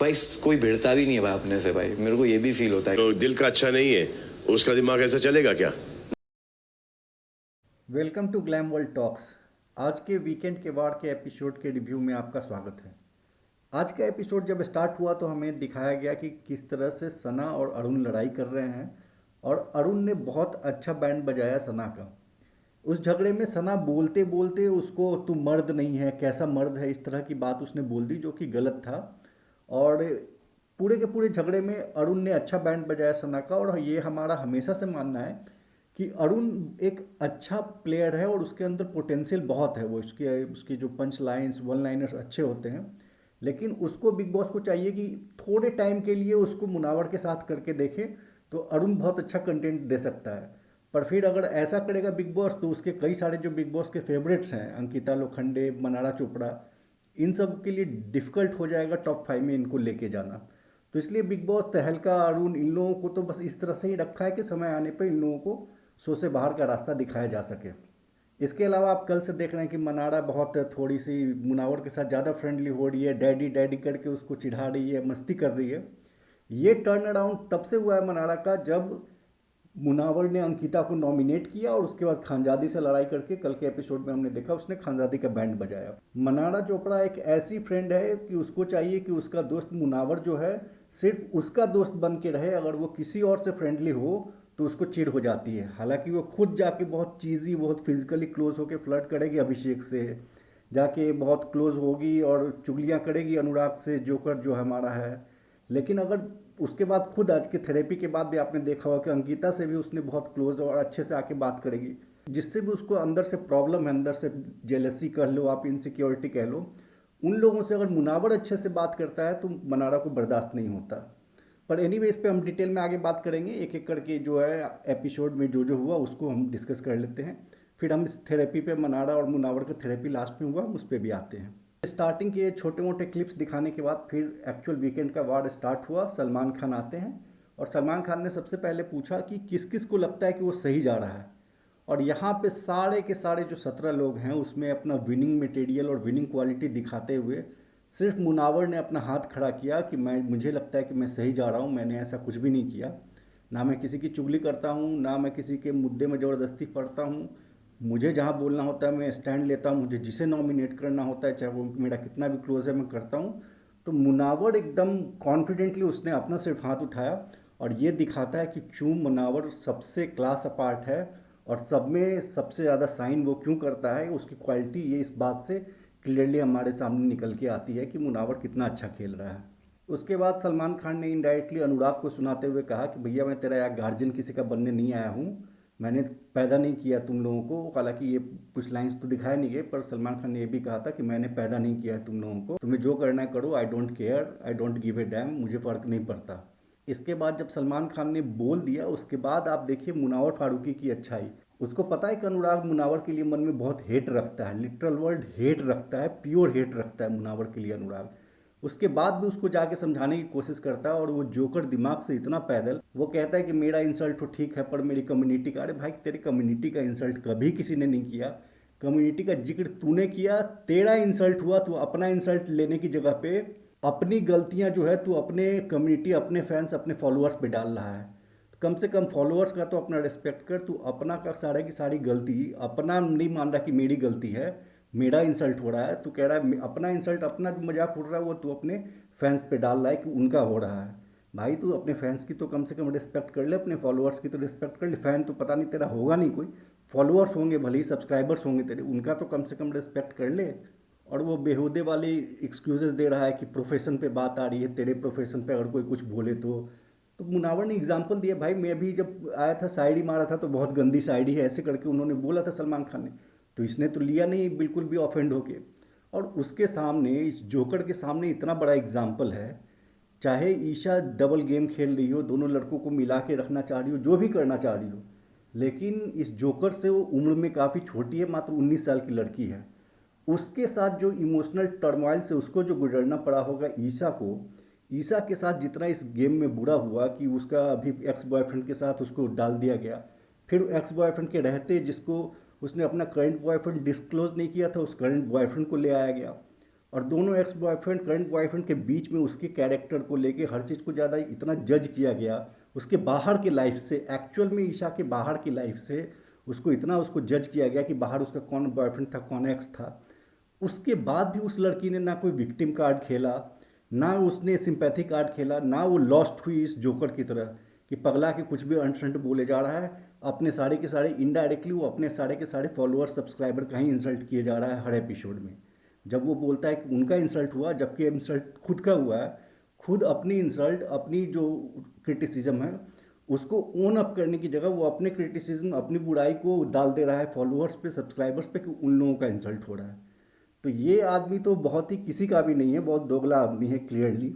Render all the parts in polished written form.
भाई कोई भिड़ता भी नहीं है भाई अपने से, भाई मेरे को ये भी फील होता है। तो दिल का अच्छा नहीं है, उसका दिमाग ऐसा चलेगा क्या? Welcome to glam world talks. आज के वीकेंड के वार के एपिसोड के रिव्यू में आपका स्वागत है। आज का एपिसोड जब स्टार्ट हुआ तो हमें दिखाया गया कि किस तरह से सना और अरुण लड़ाई कर रहे हैं और अरुण ने बहुत अच्छा बैंड बजाया सना का। उस झगड़े में सना बोलते बोलते उसको तू मर्द नहीं है, कैसा मर्द है, इस तरह की बात उसने बोल दी जो कि गलत था। और पूरे के पूरे झगड़े में अरुण ने अच्छा बैंड बजाया सना का। और ये हमारा हमेशा से मानना है कि अरुण एक अच्छा प्लेयर है और उसके अंदर पोटेंशियल बहुत है। वो उसके उसकी जो पंच लाइन्स वन लाइनर्स अच्छे होते हैं, लेकिन उसको बिग बॉस को चाहिए कि थोड़े टाइम के लिए उसको मुनावर के साथ करके देखें तो अरुण बहुत अच्छा कंटेंट दे सकता है। पर फिर अगर ऐसा करेगा बिग बॉस तो उसके कई सारे जो बिग बॉस के फेवरेट्स हैं, अंकिता लोखंडे, मनारा चोपड़ा, इन सब के लिए डिफ़िकल्ट हो जाएगा टॉप 5 में इनको लेके जाना। तो इसलिए बिग बॉस तहलका, अरुण, इन लोगों को तो बस इस तरह से ही रखा है कि समय आने पर इन लोगों को शो से बाहर का रास्ता दिखाया जा सके। इसके अलावा आप कल से देख रहे हैं कि मनारा बहुत थोड़ी सी मुनावर के साथ ज़्यादा फ्रेंडली हो रही है, डैडी डैडी करके उसको चिढ़ा रही है, मस्ती कर रही है। ये टर्न अराउंड तब से हुआ है मनारा का जब मुनावर ने अंकिता को नॉमिनेट किया और उसके बाद खानजादी से लड़ाई करके कल के एपिसोड में हमने देखा उसने खानजादी का बैंड बजाया। मनारा चोपड़ा एक ऐसी फ्रेंड है कि उसको चाहिए कि उसका दोस्त मुनावर जो है सिर्फ उसका दोस्त बन के रहे। अगर वो किसी और से फ्रेंडली हो तो उसको चिढ़ हो जाती है। हालांकि वो खुद जाके बहुत चीज़ी, बहुत फिजिकली क्लोज होकर फ्लर्ट करेगी अभिषेक से, जाके बहुत क्लोज होगी और चुगलियाँ करेगी अनुराग से, जोकर जो हमारा है। लेकिन अगर उसके बाद खुद आज के थेरेपी के बाद भी आपने देखा होगा कि अंकिता से भी उसने बहुत क्लोज और अच्छे से आके बात करेगी, जिससे भी उसको अंदर से प्रॉब्लम है, अंदर से जेलसी कह लो आप, इनसिक्योरिटी कह लो। उन लोगों से अगर मुनावर अच्छे से बात करता है तो मनारा को बर्दाश्त नहीं होता। पर एनीवे इस पे हम डिटेल में आगे बात करेंगे, एक एक करके जो है एपिसोड में जो जो हुआ उसको हम डिस्कस कर लेते हैं। फिर हम इस थेरेपी पे, मनारा और मुनावर का थेरेपी लास्ट में हुआ, उस पर भी आते हैं। स्टार्टिंग के छोटे मोटे क्लिप्स दिखाने के बाद फिर एक्चुअल वीकेंड का वार स्टार्ट हुआ। सलमान खान आते हैं और सलमान खान ने सबसे पहले पूछा कि किस किस को लगता है कि वो सही जा रहा है। और यहाँ पे सारे के सारे जो 17 लोग हैं उसमें अपना विनिंग मटेरियल और विनिंग क्वालिटी दिखाते हुए सिर्फ मुनावर ने अपना हाथ खड़ा किया कि मुझे लगता है कि मैं सही जा रहा हूँ, मैंने ऐसा कुछ भी नहीं किया। ना मैं किसी की चुगली करता हूँ, ना मैं किसी के मुद्दे में ज़बरदस्ती पड़ता हूँ। मुझे जहाँ बोलना होता है मैं स्टैंड लेता हूँ, मुझे जिसे नॉमिनेट करना होता है चाहे वो मेरा कितना भी क्लोज है मैं करता हूँ। तो मुनावर एकदम कॉन्फिडेंटली उसने अपना सिर्फ हाथ उठाया और ये दिखाता है कि क्यों मुनावर सबसे क्लास अपार्ट है और सब में सबसे ज़्यादा साइन वो क्यों करता है। उसकी क्वालिटी ये इस बात से क्लियरली हमारे सामने निकल के आती है कि मुनावर कितना अच्छा खेल रहा है। उसके बाद सलमान खान ने इनडायरेक्टली अनुराग को सुनाते हुए कहा कि भैया मैं तेरा यार गार्जियन किसी का बनने नहीं आया हूँ, मैंने पैदा नहीं किया तुम लोगों को। हालांकि ये कुछ लाइंस तो दिखाए नहीं गए पर सलमान खान ने ये भी कहा था कि मैंने पैदा नहीं किया है तुम लोगों को, तुम्हें जो करना है करो, I don't care, I don't give a dam, मुझे फ़र्क नहीं पड़ता। इसके बाद जब सलमान खान ने बोल दिया उसके बाद आप देखिए मुनावर फारूकी की अच्छाई। उसको पता है कि अनुराग मुनावर के लिए मन में बहुत हेट रखता है, लिटरल वर्ड हेट रखता है, प्योर हेट रखता है मुनावर के लिए अनुराग। उसके बाद भी उसको जाके समझाने की कोशिश करता है और वो जोकर दिमाग से इतना पैदल, वो कहता है कि मेरा इंसल्ट तो ठीक है पर मेरी कम्युनिटी का। अरे भाई तेरे कम्युनिटी का इंसल्ट कभी किसी ने नहीं किया। कम्युनिटी का जिक्र तूने किया, तेरा इंसल्ट हुआ। तू अपना इंसल्ट लेने की जगह पे अपनी गलतियां जो है तू अपने कम्युनिटी, अपने फैंस, अपने फॉलोअर्स पे डाल रहा है। कम से कम फॉलोअर्स का तो अपना रिस्पेक्ट कर। तू अपना का सारे की सारी गलती अपना नहीं मान रहा कि मेरी गलती है, मेरा इंसल्ट हो रहा है। तू कह रहा है अपना इंसल्ट, अपना जो मजाक उड़ रहा है वो तू अपने फैंस पे डाल रहा है कि उनका हो रहा है। भाई तू अपने फैंस की तो कम से कम रिस्पेक्ट कर ले, अपने फॉलोअर्स की तो रिस्पेक्ट कर ले। फ़ैन तो पता नहीं तेरा होगा नहीं कोई, फॉलोअर्स होंगे भले ही, सब्सक्राइबर्स होंगे तेरे, उनका तो कम से कम रिस्पेक्ट कर ले। और वो बेहुदे वाली एक्सक्यूजेस दे रहा है कि प्रोफेशन पे बात आ रही है, तेरे प्रोफेशन पे अगर कोई कुछ बोले तो मुनावर ने एग्जाम्पल दिया। भाई मैं भी जब आया था शायरी मारा था तो बहुत गंदी शायरी है ऐसे करके उन्होंने बोला था सलमान खान ने, तो इसने तो लिया नहीं बिल्कुल भी ऑफेंड होके। और उसके सामने, इस जोकर के सामने इतना बड़ा एग्जाम्पल है। चाहे ईशा डबल गेम खेल रही हो, दोनों लड़कों को मिला के रखना चाह रही हो, जो भी करना चाह रही हो, लेकिन इस जोकर से वो उम्र में काफ़ी छोटी है, मात्र 19 साल की लड़की है। उसके साथ जो इमोशनल टर्मोइल से उसको जो गुजरना पड़ा होगा ईशा को, ईशा के साथ जितना इस गेम में बुरा हुआ कि उसका अभी एक्स बॉयफ्रेंड के साथ उसको डाल दिया गया, फिर एक्स बॉयफ्रेंड के रहते जिसको उसने अपना करंट बॉयफ्रेंड डिस्क्लोज नहीं किया था, उस करंट बॉयफ्रेंड को ले आया गया। और दोनों एक्स बॉयफ्रेंड करंट बॉयफ्रेंड के बीच में उसके कैरेक्टर को लेके हर चीज़ को ज़्यादा इतना जज किया गया, उसके बाहर की लाइफ से, एक्चुअल में ईशा के बाहर की लाइफ से उसको इतना उसको जज किया गया कि बाहर उसका कौन बॉयफ्रेंड था, कौन एक्स था। उसके बाद भी उस लड़की ने ना कोई विक्टिम कार्ड खेला, ना उसने सिंपैथी कार्ड खेला, ना वो लॉस्ट हुई इस जोकर की तरह कि पगला के कुछ भी अनसंट बोले जा रहा है। अपने सारे के सारे इनडायरेक्टली वो अपने सारे के सारे फॉलोअर सब्सक्राइबर का ही इंसल्ट किए जा रहा है हर एपिसोड में। जब वो बोलता है कि उनका इंसल्ट हुआ, जबकि इंसल्ट खुद का हुआ है। खुद अपनी इंसल्ट, अपनी जो क्रिटिसिज्म है उसको ओन अप करने की जगह वो अपने क्रिटिसिज्म, अपनी बुराई को डाल दे रहा है फॉलोअर्स पे, सब्सक्राइबर्स पे कि उन लोगों का इंसल्ट हो रहा है। तो ये आदमी तो बहुत ही किसी का भी नहीं है, बहुत दोगला आदमी है क्लियरली।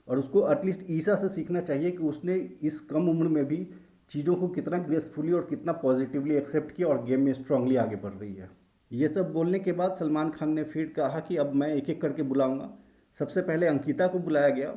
और उसको एटलीस्ट ईसा से सीखना चाहिए कि उसने इस कम उम्र में भी चीज़ों को कितना ग्रेसफुली और कितना पॉजिटिवली एक्सेप्ट किया और गेम में स्ट्रांगली आगे बढ़ रही है। ये सब बोलने के बाद सलमान खान ने फिर कहा कि अब मैं एक एक करके बुलाऊंगा। सबसे पहले अंकिता को बुलाया गया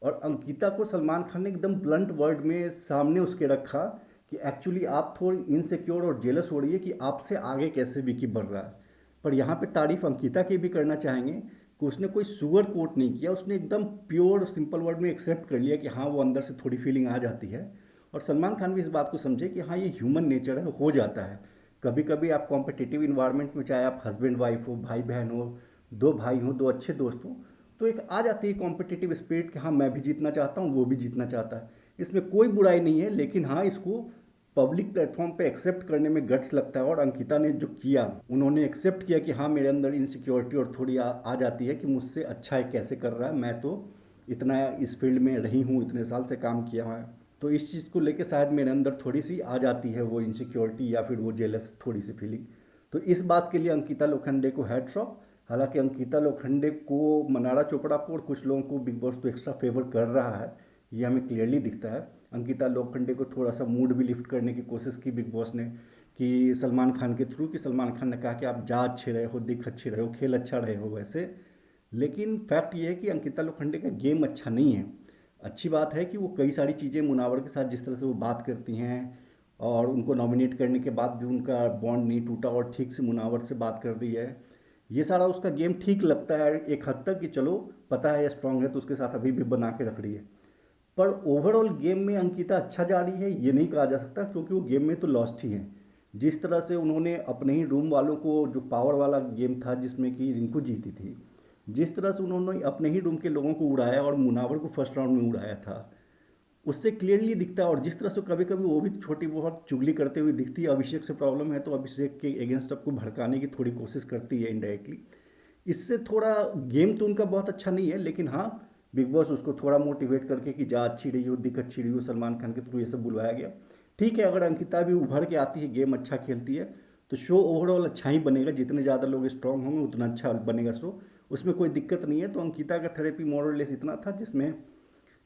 और अंकिता को सलमान खान ने एकदम ब्लंट वर्ड में सामने उसके रखा कि एक्चुअली आप थोड़ी इनसिक्योर और जेलस हो रही है कि आपसे आगे कैसे विकी बढ़ रहा है। पर यहाँ पे तारीफ अंकिता की भी करना चाहेंगे कि उसने कोई शुगर कोट नहीं किया, उसने एकदम प्योर सिंपल वर्ड में एक्सेप्ट कर लिया कि हाँ वो अंदर से थोड़ी फीलिंग आ जाती है। और सलमान खान भी इस बात को समझे कि हाँ ये ह्यूमन नेचर है, हो जाता है। कभी कभी आप कॉम्पिटिटिव इन्वायरमेंट में, चाहे आप हस्बैंड वाइफ हो, भाई बहन हो, दो भाई हो, दो अच्छे दोस्त हो, तो एक आ जाती है कॉम्पिटिटिव स्पिरिट कि हाँ मैं भी जीतना चाहता हूँ, वो भी जीतना चाहता है। इसमें कोई बुराई नहीं है, लेकिन हाँ इसको पब्लिक प्लेटफॉर्म पे एक्सेप्ट करने में गट्स लगता है। और अंकिता ने जो किया, उन्होंने एक्सेप्ट किया कि हाँ मेरे अंदर इनसिक्योरिटी और थोड़ी आ जाती है कि मुझसे अच्छा है कैसे कर रहा है, मैं तो इतना इस फील्ड में रही हूँ, इतने साल से काम किया है। तो इस चीज़ को लेके शायद मेरे अंदर थोड़ी सी आ जाती है वो इनसिक्योरिटी या फिर वो जेलस थोड़ी सी फीलिंग। तो इस बात के लिए अंकिता लोखंडे को हैट्स ऑफ। हालांकि अंकिता लोखंडे को, मनारा चोपड़ा को और कुछ लोगों को बिग बॉस तो एक्स्ट्रा फेवर कर रहा है, ये हमें क्लियरली दिखता है। अंकिता लोखंडे को थोड़ा सा मूड भी लिफ्ट करने की कोशिश की बिग बॉस ने कि सलमान खान के थ्रू, कि सलमान खान ने कहा कि आप जा अच्छे रहे हो, दिख अच्छे रहे हो, खेल अच्छा रहे हो वैसे। लेकिन फैक्ट ये है कि अंकिता लोखंडे का गेम अच्छा नहीं है। अच्छी बात है कि वो कई सारी चीज़ें मुनावर के साथ जिस तरह से वो बात करती हैं, और उनको नॉमिनेट करने के बाद भी उनका बॉन्ड नहीं टूटा और ठीक से मुनावर से बात कर रही है, ये सारा उसका गेम ठीक लगता है एक हद तक कि चलो पता है स्ट्रांग है तो उसके साथ अभी भी बना के रख रही है। पर ओवरऑल गेम में अंकिता अच्छा जा रही है ये नहीं कहा जा सकता, क्योंकि वो गेम में तो लॉस्ट ही है। जिस तरह से उन्होंने अपने ही रूम वालों को, जो पावर वाला गेम था जिसमें कि रिंकू जीती थी, जिस तरह से उन्होंने अपने ही रूम के लोगों को उड़ाया और मुनावर को फर्स्ट राउंड में उड़ाया था, उससे क्लियरली दिखता है। और जिस तरह से कभी कभी वो भी छोटी बहुत चुगली करते हुए दिखती है, अभिषेक से प्रॉब्लम है तो अभिषेक के अगेंस्ट आपको भड़काने की थोड़ी कोशिश करती है इनडायरेक्टली। इससे थोड़ा गेम तो उनका बहुत अच्छा नहीं है, लेकिन हाँ बिग बॉस उसको थोड़ा मोटिवेट करके कि जा अच्छी रही हो, दिख अच्छी रही हो, सलमान खान के थ्रू ये सब बुलवाया गया। ठीक है, अगर अंकिता भी उभर के आती है, गेम अच्छा खेलती है, तो शो ओवरऑल अच्छा ही बनेगा। जितने ज़्यादा लोग स्ट्रांग होंगे उतना अच्छा बनेगा शो, उसमें कोई दिक्कत नहीं है। तो अंकिता का थेरेपी मोरलेस इतना था जिसमें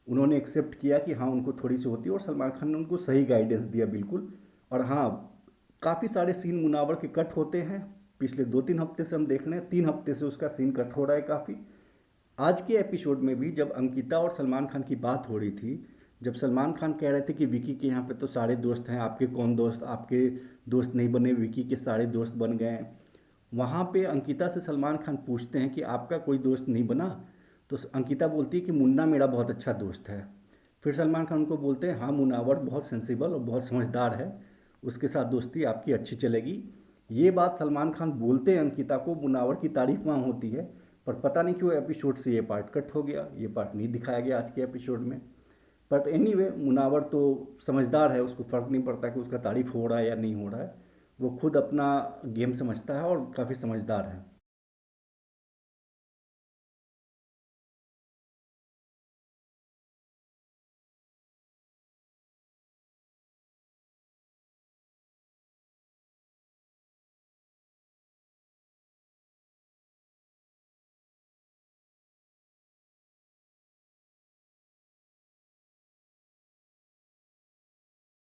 उन्होंने एक्सेप्ट किया कि हाँ उनको थोड़ी सी होती है, और सलमान खान ने उनको सही गाइडेंस दिया बिल्कुल। और हाँ, काफ़ी सारे सीन मुनावर के कट होते हैं, पिछले 2-3 हफ्ते से हम देख रहे हैं, 3 हफ्ते से उसका सीन कट हो रहा है काफ़ी। आज के एपिसोड में भी जब अंकिता और सलमान खान की बात हो रही थी, जब सलमान खान कह रहे थे कि विकी के यहाँ पे तो सारे दोस्त हैं, आपके कौन दोस्त, आपके दोस्त नहीं बने, विकी के सारे दोस्त बन गए हैं, वहाँ पे अंकिता से सलमान खान पूछते हैं कि आपका कोई दोस्त नहीं बना, तो अंकिता बोलती है कि मुन्ना मेरा बहुत अच्छा दोस्त है। फिर सलमान खान उनको बोलते हैं हाँ मुनावर बहुत सेंसिबल और बहुत समझदार है, उसके साथ दोस्ती आपकी अच्छी चलेगी। ये बात सलमान खान बोलते हैं अंकिता को, मुनावर की तारीफ वहाँ होती है। पर पता नहीं क्यों एपिसोड से ये पार्ट कट हो गया, ये पार्ट नहीं दिखाया गया आज के एपिसोड में। बट एनीवे, मुनावर तो समझदार है, उसको फ़र्क नहीं पड़ता कि उसका तारीफ हो रहा है या नहीं हो रहा है, वो खुद अपना गेम समझता है और काफ़ी समझदार है।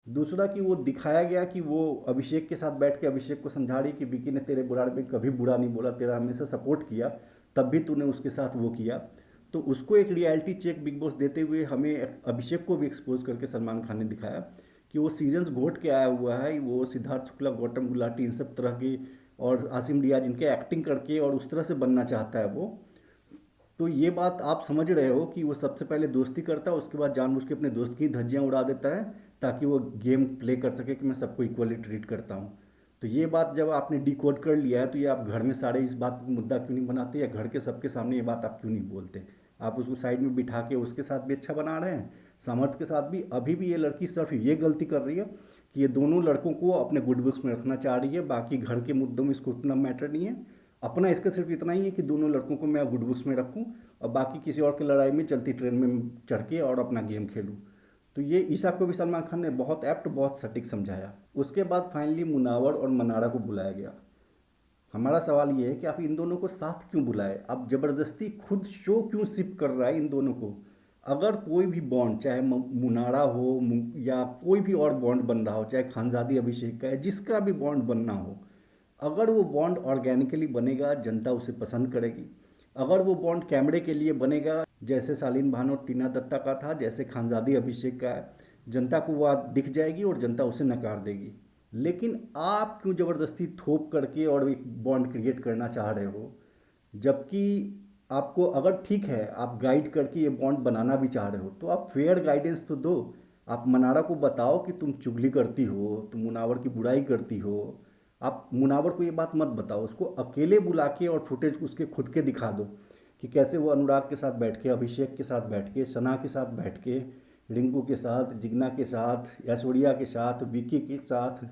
दूसरा कि वो दिखाया गया कि वो अभिषेक के साथ बैठ के अभिषेक को समझा रही कि विकी ने तेरे बुराड़ में कभी बुरा नहीं बोला, तेरा हमेशा सपोर्ट किया, तब भी तूने उसके साथ वो किया। तो उसको एक रियलिटी चेक बिग बॉस देते हुए हमें अभिषेक को भी एक्सपोज करके सलमान खान ने दिखाया कि वो सीजन्स घोट के आया हुआ है, वो सिद्धार्थ शुक्ला, गौतम गुलाटी, इन सब तरह की, और आसिम डियाज, इनके एक्टिंग करके और उस तरह से बनना चाहता है वो। तो ये बात आप समझ रहे हो कि वो सबसे पहले दोस्ती करता है, उसके बाद जानबूझ के अपने दोस्त की धज्जियां उड़ा देता है ताकि वो गेम प्ले कर सके कि मैं सबको इक्वली ट्रीट करता हूँ। तो ये बात जब आपने डिकोड कर लिया है तो ये आप घर में सारे इस बात को मुद्दा क्यों नहीं बनाते, या घर के सबके सामने ये बात आप क्यों नहीं बोलते? आप उसको साइड में बिठा के उसके साथ भी अच्छा बना रहे हैं, सामर्थ्य के साथ भी। अभी भी ये लड़की सिर्फ ये गलती कर रही है कि ये दोनों लड़कों को अपने गुड बुक्स में रखना चाह रही है, बाकी घर के मुद्दों में इसको उतना मैटर नहीं है। अपना इसका सिर्फ इतना ही है कि दोनों लड़कों को मैं गुड बुक्स में रखूं और बाकी किसी और की लड़ाई में चलती ट्रेन में चढ़ के और अपना गेम खेलूं। तो ये ईशा को भी सलमान खान ने बहुत एप्ट, बहुत सटीक समझाया। उसके बाद फाइनली मुनावर और मनारा को बुलाया गया। हमारा सवाल ये है कि आप इन दोनों को साथ क्यों बुलाए? आप ज़बरदस्ती खुद शो क्यों शिप कर रहा है इन दोनों को? अगर कोई भी बॉन्ड, चाहे मुनारा हो या कोई भी और बॉन्ड बन रहा हो, चाहे खानजादी अभिषेक का है, जिसका भी बॉन्ड बनना हो, अगर वो बॉन्ड ऑर्गेनिकली बनेगा जनता उसे पसंद करेगी। अगर वो बॉन्ड कैमरे के लिए बनेगा, जैसे शालीन भान और टीना दत्ता का था, जैसे खानजादी अभिषेक का है, जनता को वो दिख जाएगी और जनता उसे नकार देगी। लेकिन आप क्यों ज़बरदस्ती थोप करके और एक बॉन्ड क्रिएट करना चाह रहे हो? जबकि आपको अगर ठीक है आप गाइड करके ये बॉन्ड बनाना भी चाह रहे हो तो आप फेयर गाइडेंस तो दो। आप मनारा को बताओ कि तुम चुगली करती हो, तुम मुनावर की बुराई करती हो। आप मुनावर को ये बात मत बताओ, उसको अकेले बुला के और फुटेज उसके खुद के दिखा दो कि कैसे वो अनुराग के साथ बैठ के, अभिषेक के साथ बैठ के, सना के साथ बैठ के, रिंकू के साथ, जिग्ना के साथ, ऐश्वर्या के साथ, विकी के साथ,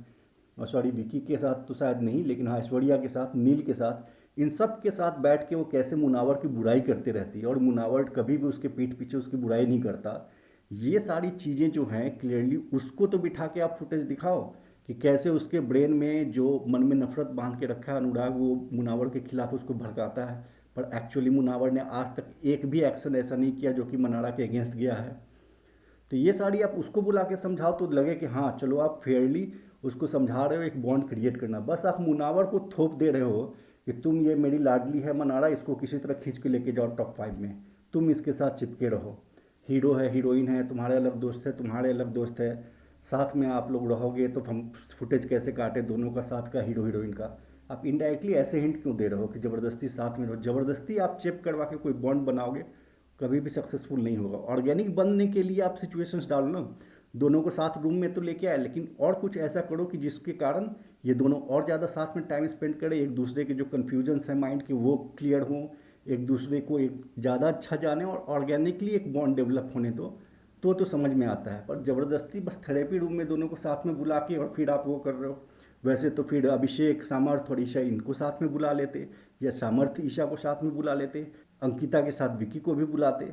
सॉरी विकी के साथ तो शायद नहीं, लेकिन हाँ ऐश्वर्या के साथ, नील के साथ, इन सब के साथ बैठ के वो कैसे मुनावर की बुराई करते रहती है और मुनावर कभी भी उसके पीठ पीछे उसकी बुराई नहीं करता। ये सारी चीज़ें जो हैं क्लियरली उसको तो बिठा के आप फुटेज दिखाओ कि कैसे उसके ब्रेन में जो मन में नफरत बांध के रखा है अनुराग, वो मुनावर के खिलाफ उसको भड़काता है। पर एक्चुअली मुनावर ने आज तक एक भी एक्शन ऐसा नहीं किया जो कि मनारा के अगेंस्ट गया है। तो ये सारी आप उसको बुला के समझाओ तो लगे कि हाँ चलो आप फेयरली उसको समझा रहे हो एक बॉन्ड क्रिएट करना। बस आप मुनावर को थोप दे रहे हो कि तुम, ये मेरी लाडली है मनारा, इसको किसी तरह खींच के लेके जाओ टॉप 5 में, तुम इसके साथ चिपके रहो। हीरो है, हीरोइन है, तुम्हारे अलग दोस्त है, तुम्हारे अलग दोस्त है, साथ में आप लोग रहोगे तो हम फुटेज कैसे काटे दोनों का साथ का, हीरो हीरोइन का? आप इनडायरेक्टली ऐसे हिंट क्यों दे रहे हो कि ज़बरदस्ती साथ में रहो? ज़बरदस्ती आप चेप करवा के कोई बॉन्ड बनाओगे कभी भी सक्सेसफुल नहीं होगा। ऑर्गेनिक बनने के लिए आप सिचुएशंस डालो ना, दोनों को साथ रूम में तो लेके आए, लेकिन और कुछ ऐसा करो कि जिसके कारण ये दोनों और ज़्यादा साथ में टाइम स्पेंड करें, एक दूसरे के जो कन्फ्यूजन्स हैं माइंड के वो क्लियर हों, एक दूसरे को एक ज़्यादा अच्छा जाने और ऑर्गेनिकली एक बॉन्ड डेवलप होने दो। तो समझ में आता है। पर ज़बरदस्ती बस थेरेपी रूम में दोनों को साथ में बुला के और फिर आप वो कर रहे हो। वैसे तो फिर अभिषेक, सामर्थ और ईशा इनको साथ में बुला लेते, या सामर्थ ईशा को साथ में बुला लेते, अंकिता के साथ विकी को भी बुलाते।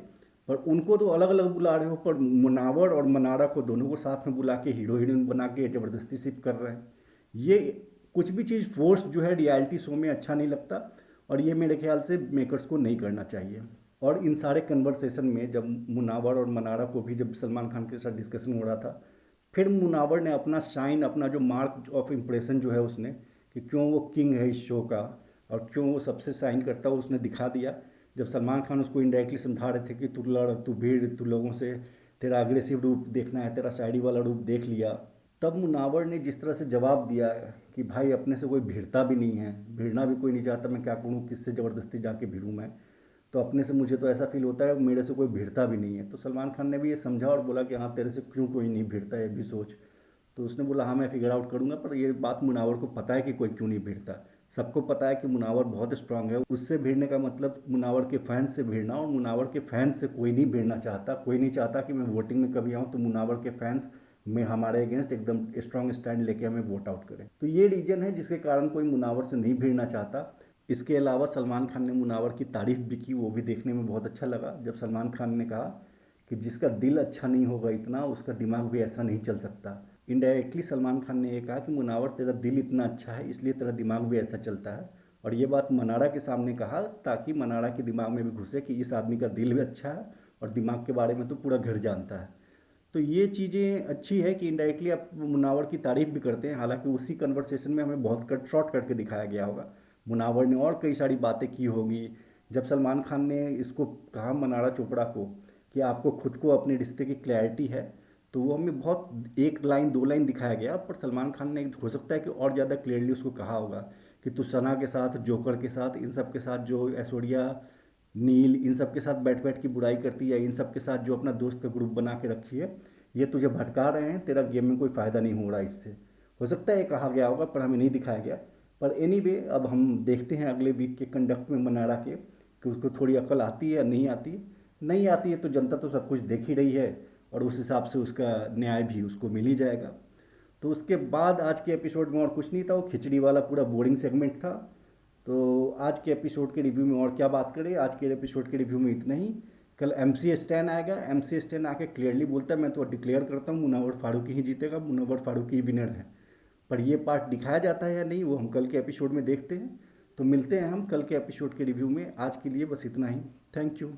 पर उनको तो अलग अलग बुला रहे हो, पर मुनावर और मनारा को दोनों को साथ में बुला के हीरो हीरोइन बना के ज़बरदस्ती शिप कर रहे हैं। ये कुछ भी चीज़ फोर्स जो है रियलिटी शो में अच्छा नहीं लगता, और ये मेरे ख्याल से मेकर्स को नहीं करना चाहिए। और इन सारे कन्वर्सेशन में जब मुनावर और मनारा को भी जब सलमान खान के साथ डिस्कशन हो रहा था, फिर मुनावर ने अपना शाइन, अपना जो मार्क ऑफ इम्प्रेशन जो है उसने, कि क्यों वो किंग है इस शो का और क्यों वो सबसे शाइन करता है, उसने दिखा दिया। जब सलमान खान उसको इनडायरेक्टली समझा रहे थे कि तू लड़, तू भीड़, तू लोगों से, तेरा अग्रेसिव रूप देखना है, तेरा शायरी वाला रूप देख लिया, तब मुनावर ने जिस तरह से जवाब दिया है कि भाई अपने से कोई भिड़ता भी नहीं है, भिड़ना भी कोई नहीं चाहता, मैं क्या करूँ, किससे ज़बरदस्ती जाके भिड़ूँ मैं, तो अपने से मुझे तो ऐसा फील होता है मेरे से कोई भिड़ता भी नहीं है। तो सलमान खान ने भी ये समझा और बोला कि हाँ तेरे से क्यों कोई नहीं भिड़ता है, ये भी सोच। तो उसने बोला हाँ मैं फिगर आउट करूँगा। पर ये बात मुनावर को पता है कि कोई क्यों नहीं भिड़ता, सबको पता है कि मुनावर बहुत स्ट्रांग है। उससे भिड़ने का मतलब मुनावर के फैंस से भिड़ना, और मुनावर के फैंस से कोई नहीं भिड़ना चाहता। कोई नहीं चाहता कि मैं वोटिंग में कभी आऊँ तो मुनावर के फैंस में हमारे अगेंस्ट एकदम स्ट्रांग स्टैंड लेके हमें वोट आउट करें। तो ये रीजन है जिसके कारण कोई मुनावर से नहीं भिड़ना चाहता। इसके अलावा सलमान खान ने मुनावर की तारीफ भी की, वो भी देखने में बहुत अच्छा लगा। जब सलमान खान ने कहा कि जिसका दिल अच्छा नहीं होगा इतना, उसका दिमाग भी ऐसा नहीं चल सकता। इनडायरेक्टली सलमान खान ने ये कहा कि मुनावर तेरा दिल इतना अच्छा है इसलिए तेरा दिमाग भी ऐसा चलता है। और ये बात मनारा के सामने कहा ताकि मनारा के दिमाग में भी घुसे कि इस आदमी का दिल भी अच्छा है और दिमाग के बारे में तो पूरा घर जानता है। तो ये चीज़ें अच्छी है कि इनडायरेक्टली आप मुनावर की तारीफ भी करते हैं। हालांकि उसी कन्वर्सेशन में हमें बहुत कट शॉर्ट करके दिखाया गया होगा, मुनावर ने और कई सारी बातें की होगी। जब सलमान खान ने इसको कहा मनारा चोपड़ा को कि आपको खुद को अपने रिश्ते की क्लैरिटी है, तो वो हमें बहुत एक लाइन दो लाइन दिखाया गया। पर सलमान खान ने हो सकता है कि और ज़्यादा क्लियरली उसको कहा होगा कि तू सना के साथ, जोकर के साथ, इन सब के साथ, जो ऐश्वर्या नील, इन सब के साथ बैठ बैठ की बुराई करती है, इन सब के साथ जो अपना दोस्त का ग्रुप बना के रखी है, ये तुझे भटका रहे हैं, तेरा गेम में कोई फ़ायदा नहीं हो रहा इससे। हो सकता है ये कहा गया होगा पर हमें नहीं दिखाया गया। पर एनीवे अब हम देखते हैं अगले वीक के कंडक्ट में मनाड़ा के कि उसको थोड़ी अकल आती है या नहीं आती। नहीं आती है तो जनता तो सब कुछ देख ही रही है और उस हिसाब से उसका न्याय भी उसको मिल ही जाएगा। तो उसके बाद आज के एपिसोड में और कुछ नहीं था, वो खिचड़ी वाला पूरा बोरिंग सेगमेंट था। तो आज के एपिसोड के रिव्यू में और क्या बात करें, आज के एपिसोड के रिव्यू में इतना ही। कल MC स्टैन आएगा, MC स्टैन आके क्लियरली बोलता है मैं तो डिक्लेयर करता हूँ मुनव्वर फारूकी ही जीतेगा, मुनव्वर फारूकी ही विनर है। पर ये पार्ट दिखाया जाता है या नहीं वो हम कल के एपिसोड में देखते हैं। तो मिलते हैं हम कल के एपिसोड के रिव्यू में। आज के लिए बस इतना ही। Thank you.